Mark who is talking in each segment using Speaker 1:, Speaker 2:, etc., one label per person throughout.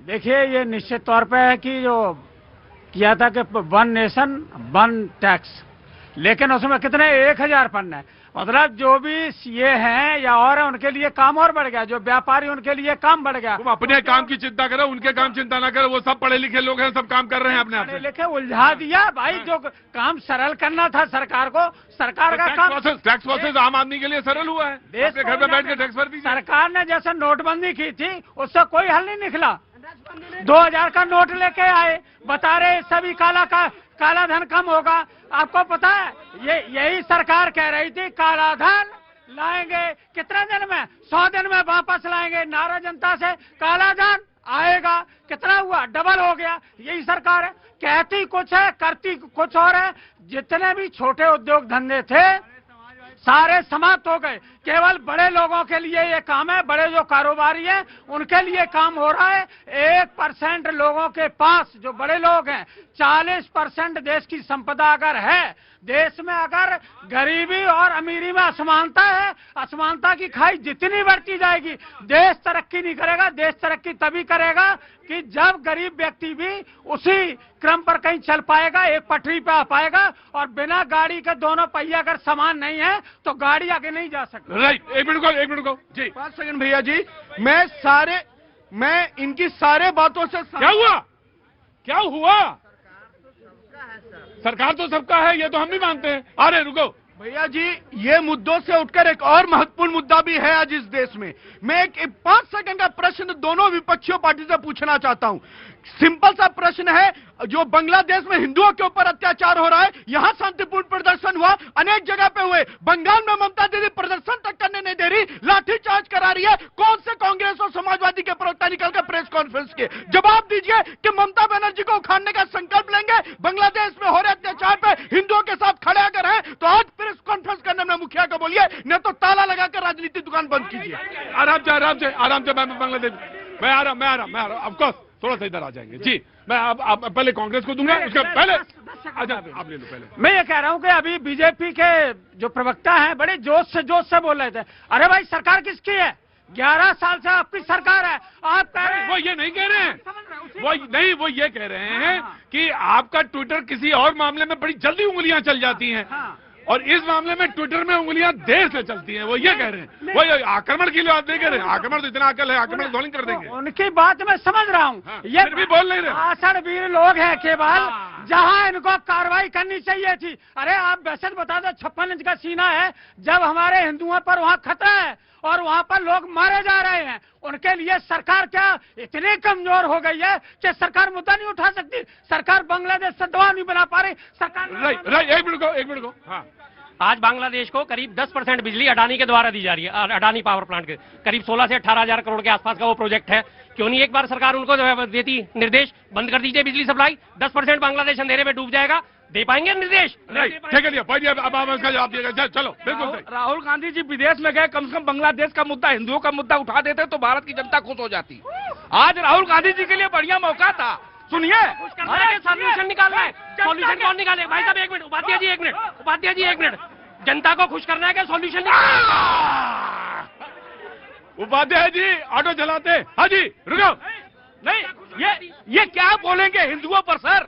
Speaker 1: देखिए, ये निश्चित तौर पे है कि जो किया था कि 1 नेशन 1 टैक्स, लेकिन उसमें कितने 1000 पन्ने, मतलब जो भी सीए हैं या और है उनके लिए काम और बढ़ गया, जो व्यापारी उनके लिए काम बढ़ गया।
Speaker 2: तुम अपने काम की चिंता करो, उनके काम चिंता ना करो, वो सब पढ़े लिखे लोग हैं, सब काम कर रहे हैं अपने आप से।
Speaker 1: पढ़े लिखे उलझा दिया भाई, जो काम सरल करना था सरकार को, सरकार का काम।
Speaker 2: टैक्स प्रोसेस आम आदमी के लिए सरल हुआ है, अपने घर में बैठ के टैक्स भर दीजिए।
Speaker 1: सरकार ने जैसे नोटबंदी की थी उससे कोई हल नहीं निकला। 2000 का नोट लेके आए, बता रहे सभी काला धन कम होगा। आपको पता है यही सरकार कह रही थी काला धन लाएंगे, कितने दिन में, 100 दिन में वापस लाएंगे। नारा जनता से काला धन आएगा, कितना हुआ, डबल हो गया। यही सरकार है, कहती कुछ है करती कुछ और है। जितने भी छोटे उद्योग धंधे थे सारे समाप्त हो गए, केवल बड़े लोगों के लिए ये काम है, बड़े जो कारोबारी हैं उनके लिए काम हो रहा है। 1% लोगों के पास, जो बड़े लोग हैं, 40% देश की संपदा अगर है, देश में अगर गरीबी और अमीरी में असमानता है, असमानता की खाई जितनी बढ़ती जाएगी देश तरक्की नहीं करेगा। देश तरक्की तभी करेगा कि जब गरीब व्यक्ति भी उसी क्रम पर कहीं चल पाएगा, एक पटरी पे आ पाएगा, और बिना गाड़ी के दोनों पहिए अगर समान नहीं है तो गाड़ी आगे नहीं जा सकती।
Speaker 2: राइट, एक मिनट को जी,
Speaker 3: 5 सेकंड भैया जी। मैं इनकी सारे बातों से
Speaker 2: क्या हुआ? सरकार तो सबका है, ये तो हम भी मानते हैं। अरे रुको
Speaker 3: भैया जी, ये मुद्दों से उठकर एक और महत्वपूर्ण मुद्दा भी है आज इस देश में। मैं एक 5 सेकंड का प्रश्न दोनों विपक्षी पार्टी से पूछना चाहता हूं। सिंपल सा प्रश्न है, जो बांग्लादेश में हिंदुओं के ऊपर अत्याचार हो रहा है, यहां शांतिपूर्ण प्रदर्शन हुआ, अनेक जगह पे हुए। बंगाल में ममता दीदी प्रदर्शन तक करने नहीं दे रही, लाठीचार्ज करा रही है। कौन से कांग्रेस और समाजवादी के प्रवक्ता निकलकर प्रेस कॉन्फ्रेंस के जवाब दीजिए कि ममता बनर्जी को उखाड़ने का संकल्प लेंगे, बांग्लादेश में हो रहे अत्याचार पे हिंदुओं के साथ खड़े अगर है तो आज प्रेस कॉन्फ्रेंस करने में मुखिया को बोलिए, नहीं तो ताला लगाकर राजनीति दुकान बंद कीजिए।
Speaker 2: आराम से बांग्लादेश, मैं आ रहा ऑफकोर्स, थोड़ा सा इधर आ जाएंगे जी। मैं आप पहले कांग्रेस को दूंगा, उसके पहले अच्छा आप ले लो पहले।
Speaker 1: मैं ये कह रहा हूं कि अभी बीजेपी के जो प्रवक्ता हैं बड़े जोश से बोल रहे थे। अरे भाई, सरकार किसकी है? 11 साल से आपकी सरकार है, आप कह रहे हैं।
Speaker 2: वो ये नहीं कह रहे हैं, वो ये कह रहे हैं कि आपका ट्विटर किसी और मामले में बड़ी जल्दी उंगलियां चल जाती हैं, और इस मामले में ट्विटर में उंगलियां देर से चलती हैं। वो ये कह रहे हैं, वो आक्रमण के लिए आप नहीं कह रहे हैं। आक्रमण तो इतना अकल है, आक्रमण धोलिंग कर देंगे।
Speaker 1: उनकी बात मैं समझ रहा हूँ, ये
Speaker 2: फिर भी बोल नहीं रहे।
Speaker 1: आषाढ़वीर लोग हैं केवल, जहाँ इनको कार्रवाई करनी चाहिए थी। अरे आप वैसे बता दो, 56 इंच का सीना है, जब हमारे हिंदुओं पर वहाँ खतरा है और वहाँ पर लोग मारे जा रहे हैं, उनके लिए सरकार क्या इतनी कमजोर हो गई है कि सरकार मुद्दा नहीं उठा सकती? सरकार बांग्लादेश से दवा नहीं बना पा रही सरकार।
Speaker 2: राइट, एक मिनट को हाँ।
Speaker 4: आज बांग्लादेश को करीब 10% बिजली अडानी के द्वारा दी जा रही है। अडानी पावर प्लांट के करीब 16 से 18,000 करोड़ के आसपास का वो प्रोजेक्ट है। क्यों नहीं एक बार सरकार उनको देती निर्देश, बंद कर दीजिए बिजली सप्लाई, 10% बांग्लादेश अंधेरे में डूब जाएगा। दे पाएंगे निर्देश?
Speaker 2: ठीक है, अब आप इसका जवाब दिएगा। चलो, बिल्कुल।
Speaker 3: राहुल गांधी जी विदेश में गए, कम से कम बांग्लादेश का मुद्दा, हिंदुओं का मुद्दा उठा देते तो भारत की जनता खुश हो जाती। आज राहुल गांधी जी के लिए बढ़िया मौका था। सुनिए,
Speaker 4: सोल्यूशन निकालना है। सोल्यूशन कौन निकाले? भाई साहब एक मिनट, उपाध्याय जी एक मिनट, जनता को खुश करना है क्या सोल्यूशन?
Speaker 2: उपाध्याय जी ऑटो चलाते। हाँ जी, रुको।
Speaker 3: नहीं, ये क्या बोलेंगे हिंदुओं पर सर?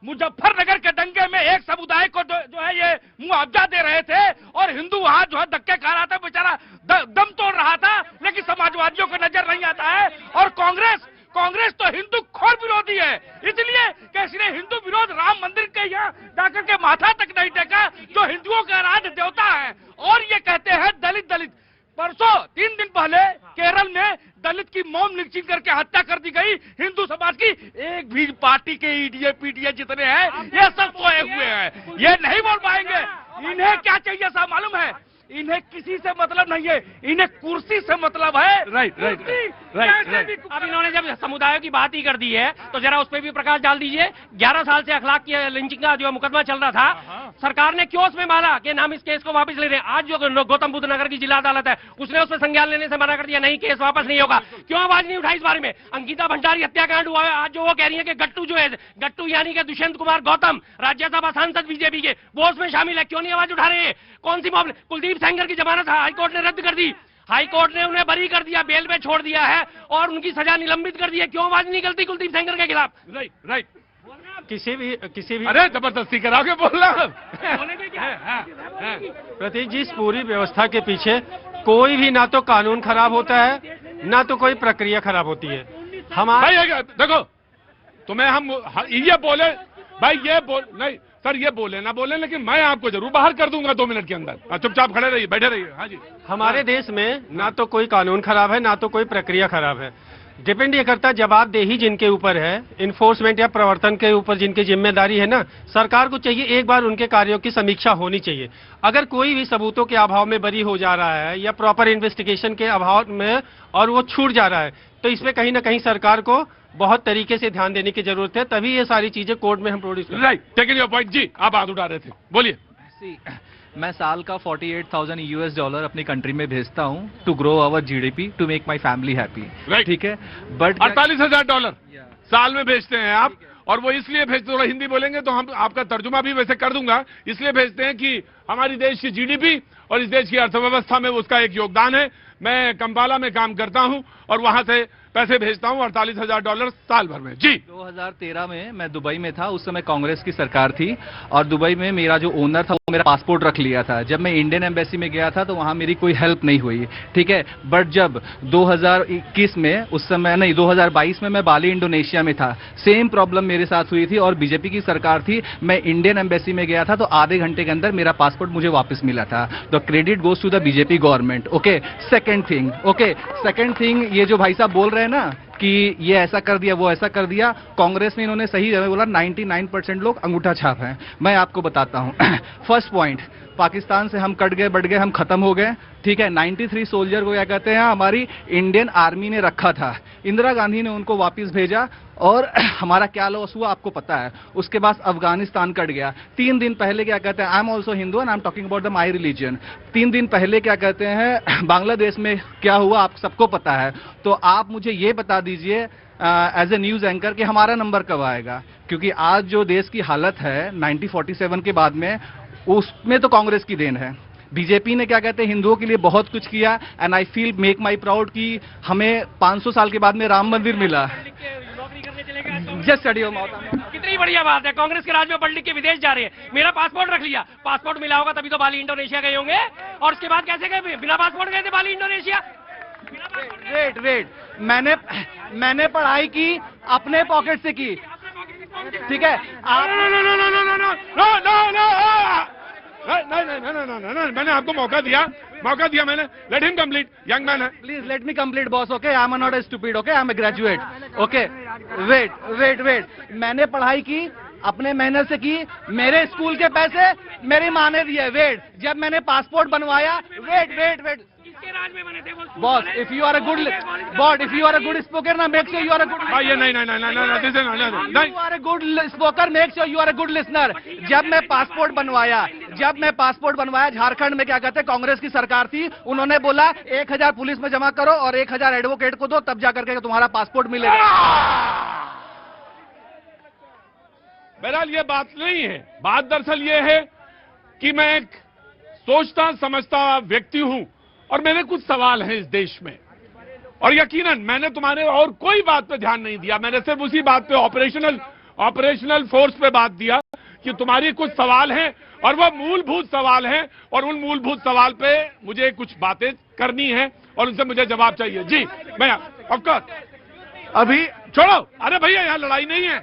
Speaker 3: मुजफ्फरनगर के दंगे में एक समुदाय को जो है ये मुआवजा दे रहे थे, और हिंदू वहां जो है धक्के खा रहा था, बेचारा दम तोड़ रहा था, लेकिन समाजवादियों को नजर नहीं आता है। और कांग्रेस तो हिंदू खोर विरोधी है, इसलिए कि इसने हिंदू विरोध राम मंदिर के यहाँ जाकर के माथा तक नहीं टेका, जो हिंदुओं का आराध्य देवता है। और ये कहते हैं दलित। परसों 3 दिन पहले केरल में दलित की मौन मिर्चिंग करके हत्या कर दी गई। हिंदू समाज की एक भी पार्टी के ईडीए पीडीए जितने हैं, ये सब सोए हुए हैं, ये नहीं बोल पाएंगे। इन्हें क्या चाहिए साहब मालूम है? इन्हें किसी से मतलब नहीं है, इन्हें कुर्सी से मतलब है।
Speaker 2: राइट।
Speaker 4: अब इन्होंने जब समुदायों की बात ही कर दी है तो जरा उस पर भी प्रकाश डाल दीजिए। 11 साल से अखलाक की लिंचिंग का जो मुकदमा चल रहा था, सरकार ने क्यों उसमें माना कि हम इस केस को वापस ले रहे हैं? आज जो गौतम बुद्ध नगर की जिला अदालत है उसने उसमें संज्ञान लेने से मना कर दिया, नहीं केस वापस नहीं होगा। क्यों आवाज नहीं उठाई इस बारे में? अंकिता भंडारी हत्याकांड हुआ है, आज जो वो कह रही है कि गट्टू जो है, गट्टू यानी कि दुष्यंत कुमार गौतम, राज्यसभा सांसद बीजेपी के, वो उसमें शामिल है। क्यों नहीं आवाज उठा रहे हैं? कौन सी मामले? कुलदीप सेंगर की जमानत हाईकोर्ट ने रद्द कर दी। हाई कोर्ट ने उन्हें बरी कर दिया, बेल पे छोड़ दिया है और उनकी सजा निलंबित कर दी है। क्यों आवाज नहीं निकलती कुलदीप सेंगर के खिलाफ?
Speaker 2: Right right.
Speaker 1: किसी भी
Speaker 2: अरे जबरदस्ती करा के बोल रहा हूं।
Speaker 1: प्रतीक जी, इस पूरी व्यवस्था के पीछे कोई भी ना तो कानून खराब होता है ना तो कोई प्रक्रिया खराब होती है।
Speaker 2: भाई देखो तुम्हें हम ये बोले भाई, ये बोल नहीं सर, ये बोले ना बोले, लेकिन मैं आपको जरूर बाहर कर दूंगा 2 मिनट के अंदर। चुपचाप खड़े रहिए, बैठे रहिए। हाँ जी।
Speaker 1: हमारे देश में ना तो कोई कानून खराब है ना तो कोई प्रक्रिया खराब है। डिपेंड ये करता है जवाबदेही जिनके ऊपर है, इन्फोर्समेंट या प्रवर्तन के ऊपर जिनकी जिम्मेदारी है ना, सरकार को चाहिए एक बार उनके कार्यों की समीक्षा होनी चाहिए। अगर कोई भी सबूतों के अभाव में बरी हो जा रहा है या प्रॉपर इन्वेस्टिगेशन के अभाव में और वो छूट जा रहा है, तो इसमें कहीं ना कहीं सरकार को बहुत तरीके से ध्यान देने की जरूरत है, तभी ये सारी चीजें कोर्ट में हम प्रोड्यूस करें।
Speaker 2: Right, taking your point. जी, आप हाथ उठा रहे थे, बोलिए।
Speaker 5: मैं साल का $48,000 अपनी कंट्री में भेजता हूँ to grow our GDP, to make my family happy. ठीक है, बट
Speaker 2: $48,000 साल में भेजते हैं आप, और वो इसलिए भेजते, थोड़ा हिंदी बोलेंगे तो हम आपका तर्जुमा भी वैसे कर दूंगा, इसलिए भेजते हैं कि हमारी देश की जीडीपी और इस देश की अर्थव्यवस्था में उसका एक योगदान है। मैं कंपाला में काम करता हूं और वहां से पैसे भेजता हूं, $48,000 साल भर में। जी।
Speaker 5: 2013 में मैं दुबई में था, उस समय कांग्रेस की सरकार थी और दुबई में मेरा जो ओनर था वो मेरा पासपोर्ट रख लिया था। जब मैं इंडियन एम्बेसी में गया था तो वहां मेरी कोई हेल्प नहीं हुई, ठीक है। बट जब 2021 में, उस समय नहीं 2022 में मैं बाली इंडोनेशिया में था, सेम प्रॉब्लम मेरे साथ हुई थी और बीजेपी की सरकार थी। मैं इंडियन एम्बेसी में गया था तो आधे घंटे के अंदर मेरा पासपोर्ट मुझे वापस मिला था। The credit goes to the BJP government. Okay, second thing, ये जो भाई साहब बोल रहे हैं ना कि ये ऐसा कर दिया वो ऐसा कर दिया, कांग्रेस में इन्होंने सही जगह बोला, 99% लोग अंगूठा छाप हैं। मैं आपको बताता हूं। फर्स्ट पॉइंट, पाकिस्तान से हम कट गए, बढ़ गए, हम खत्म हो गए, ठीक है। 93 सोल्जर को क्या कहते हैं, हमारी इंडियन आर्मी ने रखा था, इंदिरा गांधी ने उनको वापस भेजा और हमारा क्या लॉस हुआ आपको पता है। उसके बाद अफगानिस्तान कट गया। 3 दिन पहले क्या कहते हैं, I am also Hindu and I am talking about the my religion. 3 दिन पहले क्या कहते हैं, बांग्लादेश में क्या हुआ आप सबको पता है। तो आप मुझे ये बता दीजिए एज ए न्यूज एंकर कि हमारा नंबर कब आएगा, क्योंकि आज जो देश की हालत है 1947 के बाद में, उसमें तो कांग्रेस की देन है। बीजेपी ने क्या कहते हैं हिंदुओं के लिए बहुत कुछ किया and I feel make my proud कि हमें 500 साल के बाद में राम मंदिर मिला। Just study of mouth.
Speaker 4: कितनी बढ़िया बात है, कांग्रेस के राज में पढ़ लिख के विदेश जा रहे हैं। मेरा पासपोर्ट रख लिया, पासपोर्ट मिला होगा तभी तो बाली इंडोनेशिया गए होंगे, और उसके बाद कैसे गए, बिना पासपोर्ट गए थे बाली इंडोनेशिया?
Speaker 5: वेट, मैंने पढ़ाई की अपने पॉकेट से की, ठीक है।
Speaker 2: नहीं, मैंने आपको मौका दिया मैंने। Let him complete, young man है।
Speaker 5: Please let me complete boss. Okay, I am not a stupid, okay, I am a graduate. Okay, wait, मैंने पढ़ाई की अपने मेहनत से की, मेरे स्कूल के पैसे मेरी माँ ने दिए। वेट, जब मैंने पासपोर्ट बनवाया, wait boss, if you are a good speaker ना, make sure you are a good,
Speaker 2: ये नहीं,
Speaker 5: you are a good speaker, make sure you are a good listener. जब मैं पासपोर्ट बनवाया झारखंड में क्या कहते हैं कांग्रेस की सरकार थी, उन्होंने बोला 1000 पुलिस में जमा करो और 1000 एडवोकेट को दो, तब जाकर के तुम्हारा पासपोर्ट मिलेगा।
Speaker 2: बहरहाल ये बात नहीं है, बात दरअसल ये है कि मैं एक सोचता समझता व्यक्ति हूं और मेरे कुछ सवाल हैं इस देश में, और यकीनन मैंने तुम्हारे और कोई बात पे ध्यान नहीं दिया, मैंने सिर्फ उसी बात पे ऑपरेशनल फोर्स पे बात दिया कि तुम्हारी कुछ सवाल हैं और वो मूलभूत सवाल हैं, और उन मूलभूत सवाल पे मुझे कुछ बातें करनी है और उनसे मुझे जवाब चाहिए। जी, मैं ऑफकोर्स अभी छोड़ो, अरे भैया यहाँ लड़ाई नहीं है।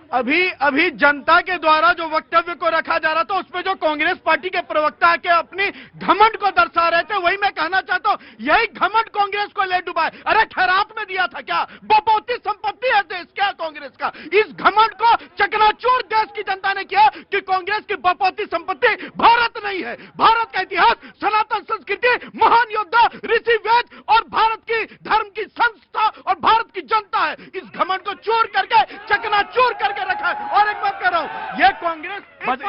Speaker 2: अभी जनता के द्वारा जो वक्तव्य को रखा जा रहा था उसमें जो कांग्रेस पार्टी के प्रवक्ता के अपनी घमंड को दर्शा रहे थे, वही मैं कहना चाहता हूं, यही घमंड कांग्रेस को ले डुबाए। अरे खैरात में दिया था क्या, बपौती संपत्ति है देश क्या कांग्रेस का। इस घमंड को चकनाचूर देश की जनता ने किया कि कांग्रेस की बपौती संपत्ति भारत नहीं है। भारत का इतिहास, सनातन संस्कृति, महान योद्धा ऋषि वेद और भारत की धर्म की संस्था और भारत की जनता है। इस घमंड को चूर करके चकनाचूर करके रखा है। और एक बात कर रहा हूं, ये कांग्रेस बस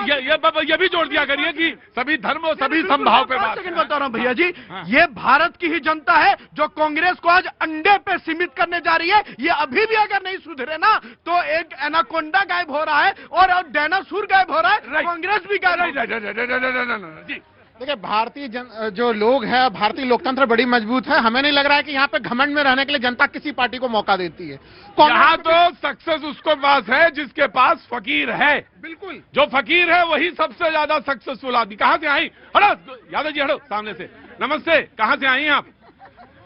Speaker 2: ये भी जोड़ दिया करिए कि सभी धर्म और सभी संभाव पे बात बता रहा हूं भैया जी। ये भारत की ही जनता है जो कांग्रेस को आज अंडे पे सीमित करने जा रही है। ये अभी भी अगर नहीं सुधरे ना तो एक एनाकोंडा गायब हो रहा है और डायनासोर गायब हो रहा है, कांग्रेस भी गायब।
Speaker 6: देखिए भारतीय जो लोग हैं, भारतीय लोकतंत्र बड़ी मजबूत है। हमें नहीं लग रहा है कि यहाँ पे घमंड में रहने के लिए जनता किसी पार्टी को मौका देती है।
Speaker 2: यहाँ तो सक्सेस उसको पास है जिसके पास फकीर है।
Speaker 6: बिल्कुल,
Speaker 2: जो फकीर है वही सबसे ज्यादा सक्सेसफुल आदमी। कहाँ से आई? हटो यादव जी, हटो सामने से। नमस्ते, कहाँ से आई हैं आप?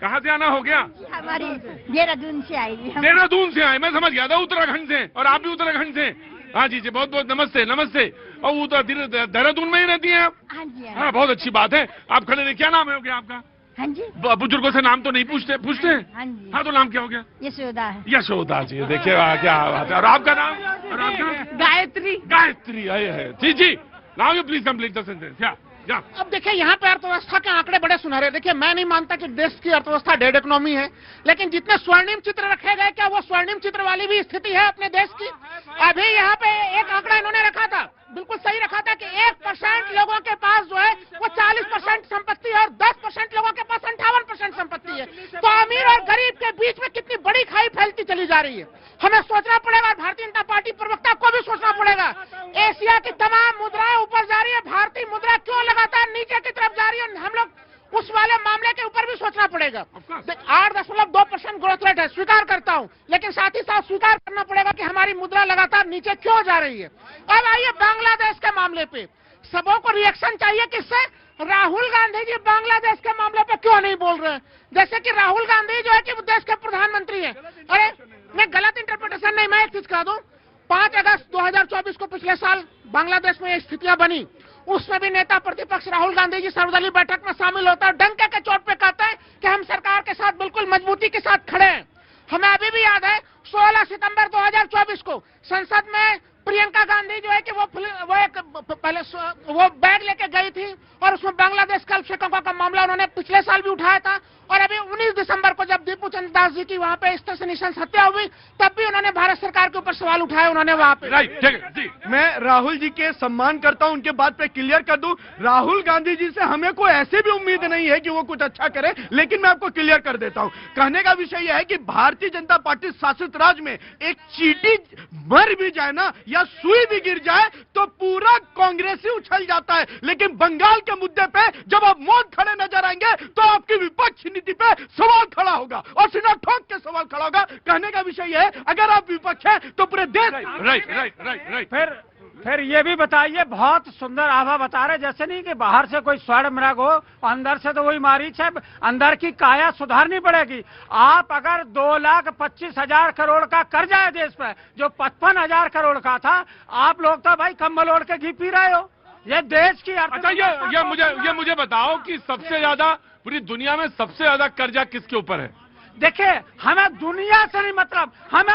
Speaker 2: कहाँ से आना हो गया?
Speaker 7: हमारी देहरादून से आई।
Speaker 2: देहरादून से आए, मैं समझ गया था उत्तराखंड से। और आप भी उत्तराखंड से? हाँ जी जी, बहुत बहुत नमस्ते। नमस्ते। और वो तो देहरादून में ही रहती हैं आप?
Speaker 7: हाँ जी।
Speaker 2: हाँ, बहुत अच्छी बात है। आप खड़े रहे, क्या नाम है हो गया आपका?
Speaker 7: हाँ जी।
Speaker 2: बुजुर्गों से नाम तो नहीं पूछते? पूछते हैं?
Speaker 7: हाँ जी।
Speaker 2: हाँ, तो नाम क्या हो गया?
Speaker 7: यशोदा है।
Speaker 2: यशोदा जी, देखिए क्या बात है। और आपका नाम? और आपका?
Speaker 7: गायत्री।
Speaker 2: गायत्री है जी जी। Now you please complete the sentence.
Speaker 6: अब देखिए यहाँ पे अर्थव्यवस्था के आंकड़े बड़े सुनहरे। देखिए मैं नहीं मानता कि देश की अर्थव्यवस्था डेड इकोनॉमी है, लेकिन जितने स्वर्णिम चित्र रखे गए, क्या वो स्वर्णिम चित्र वाली भी स्थिति है अपने देश की? अभी यहाँ पे एक आंकड़ा इन्होंने रखा था, बिल्कुल सही रखा था कि 1% लोगों के पास जो है वो 40% संपत्ति है और 10% लोगों के पास 58% संपत्ति है। तो अमीर और गरीब के बीच में कितनी बड़ी खाई फैलती चली जा रही है। हमें सोचना पड़ेगा, भारतीय जनता पार्टी प्रवक्ता को भी सोचना पड़ेगा। एशिया की तमाम मुद्राएं ऊपर जा रही है, भारतीय मुद्रा क्यों लगातार नीचे की तरफ जा रही है? हम लोग उस वाले मामले के ऊपर भी सोचना पड़ेगा। 8.2% ग्रोथ रेट है, स्वीकार करता हूं, लेकिन साथ ही साथ स्वीकार करना पड़ेगा कि हमारी मुद्रा लगातार नीचे क्यों जा रही है। अब आइए बांग्लादेश के मामले पे, सबों को रिएक्शन चाहिए किससे? राहुल गांधी जी बांग्लादेश के मामले पे क्यों नहीं बोल रहे हैं? जैसे कि राहुल गांधी जो है कि वो देश के प्रधानमंत्री है। अरे मैं गलत इंटरप्रिटेशन नहीं, मैं एक चीज कह दूं, 5 अगस्त 2024 को पिछले साल बांग्लादेश में ये स्थितियां बनी, उसमें भी नेता प्रतिपक्ष राहुल गांधी जी सर्वदलीय बैठक में शामिल होता है, डंके के चोट पे कहता है कि हम सरकार के साथ बिल्कुल मजबूती के साथ खड़े हैं। हमें अभी भी याद है 16 सितंबर 2024 को संसद में प्रियंका गांधी जो है कि वो एक पहले वो बैग लेके गई थी और उसमें बांग्लादेश के अल्पसंख्यकों का मामला उन्होंने पिछले साल भी उठाया था। और अभी 19 दिसंबर को जब दीपू चंद्र दास जी की वहाँ पे स्टेशन हत्या हुई, तब भी उन्होंने भारत सरकार के ऊपर सवाल उठाए उन्होंने वहाँ पे।
Speaker 3: राइट, ठीक है जी। मैं राहुल जी के सम्मान करता हूं, उनके बात पे क्लियर कर दूं, राहुल गांधी जी से हमें कोई ऐसे भी उम्मीद नहीं है कि वो कुछ अच्छा करे, लेकिन मैं आपको क्लियर कर देता हूं। कहने का विषय यह है कि भारतीय जनता पार्टी शासित राज्य में एक चींटी मर भी जाए ना, या सुई भी गिर जाए, तो पूरा कांग्रेस ही उछल जाता है। लेकिन बंगाल के मुद्दे पे जब आप मौन खड़े नजर आएंगे तो आपकी विपक्ष नीति पे सवाल खड़ा होगा और सीना ठोक के सवाल खड़ा होगा। कहने का विषय यह है, अगर आप विपक्ष है तो पूरे देश।
Speaker 2: राइट।
Speaker 1: फिर ये भी बताइए, बहुत सुंदर आभा बता रहे, जैसे नहीं कि बाहर से कोई स्वर्ण मृग हो, अंदर से तो वही मारीच है, अंदर की काया सुधारनी पड़ेगी। आप अगर 2,25,000 करोड़ का कर्जा है देश पे, जो 55,000 करोड़ का था, आप लोग तो भाई कम्बल ओढ़ के घी पी रहे हो। ये देश की
Speaker 2: अच्छा, ये मुझे बताओ कि सबसे ज्यादा पूरी दुनिया में सबसे ज्यादा कर्जा किसके ऊपर है?
Speaker 1: देखिए, हमें दुनिया से नहीं मतलब, हमें